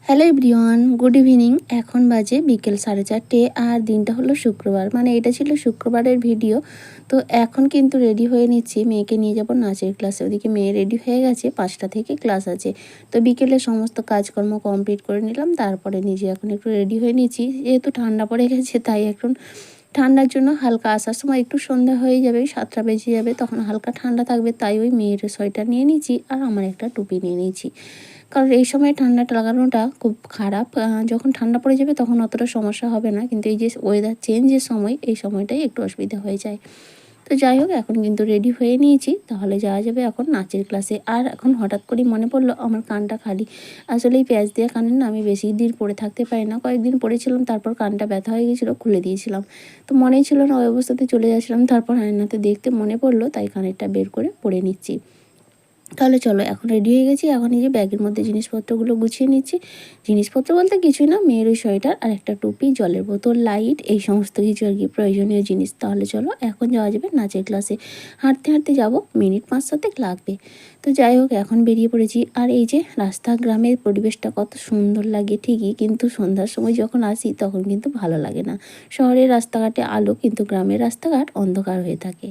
Hello everyone, good evening. এখন বাজে বিকেল 4:30 আর দিনটা হলো শুক্রবার। মানে এটা ছিল শুক্রবারের ভিডিও। তো এখন কিন্তু রেডি হয়ে নিচ্ছি, মেয়েকে নিয়ে যাব নাচের ক্লাসে। ওদিকে মেয়ে রেডি হয়ে গেছে, 5টা থেকে ক্লাস আছে। তো বিকেলে সমস্ত কাজকর্ম কমপ্লিট করে নিলাম, তারপরে নিজে এখন একটু রেডি হয়ে নিচ্ছি। যেহেতু ঠান্ডা পড়ে গেছে তাই এখন ঠান্ডার জন্য হালকা আসার সময় একটু সন্ধ্যা হয়ে যাবে, 7টা বেজে যাবে, তখন হালকা ঠান্ডা থাকবে, তাই ওই মেয়ের সোয়েটার নিয়ে নিয়েছি আর আমার একটা টুপি নিয়ে নিয়েছি। কারণ এই সময় ঠান্ডাটা লাগানোটা খুব খারাপ। যখন ঠান্ডা পড়ে যাবে তখন অতটা সমস্যা হবে না, কিন্তু এই যে ওয়েদার চেঞ্জের সময়, এই সময়টাই একটু অসুবিধা হয়ে যায়। তো যাই হোক, এখন কিন্তু রেডি হয়ে নিয়েছি, তাহলে যাওয়া যাবে এখন নাচের ক্লাসে। আর এখন হঠাৎ করেই মনে পড়লো আমার কানটা খালি। আসলে এই প্যাচ দেওয়া কানের না আমি বেশি দিন পরে থাকতে পারি না, কয়েকদিন পরেছিলাম, তারপর কানটা ব্যথা হয়ে গেছিলো, খুলে দিয়েছিলাম। তো মনেই ছিল না, ওই অবস্থাতে চলে যাচ্ছিলাম, তারপর আয়নাতে দেখতে মনে পড়লো, তাই কানেরটা বের করে পরে নিচ্ছি। তাহলে চলো, এখন রেডি হয়ে গেছি। এখন এই যে ব্যাগের মধ্যে জিনিসপত্রগুলো গুছিয়ে নিচ্ছি। জিনিসপত্র বলতে কিছুই না, মেয়ের ওই সোয়েটার আর একটা টুপি, জলের বোতল, লাইট, এই সমস্ত কিছু আর কি প্রয়োজনীয় জিনিস। তাহলে চলো এখন যাওয়া যাবে নাচের ক্লাসে। হাঁটতে হাঁটতে যাবো, মিনিট 5-7 লাগবে। তো যাই হোক, এখন বেরিয়ে পড়েছি। আর এই যে রাস্তা, গ্রামের পরিবেশটা কত সুন্দর লাগে ঠিকই, কিন্তু সন্ধ্যার সময় যখন আসি তখন কিন্তু ভালো লাগে না। শহরের রাস্তাঘাটে আলো, কিন্তু গ্রামের রাস্তাঘাট অন্ধকার হয়ে থাকে।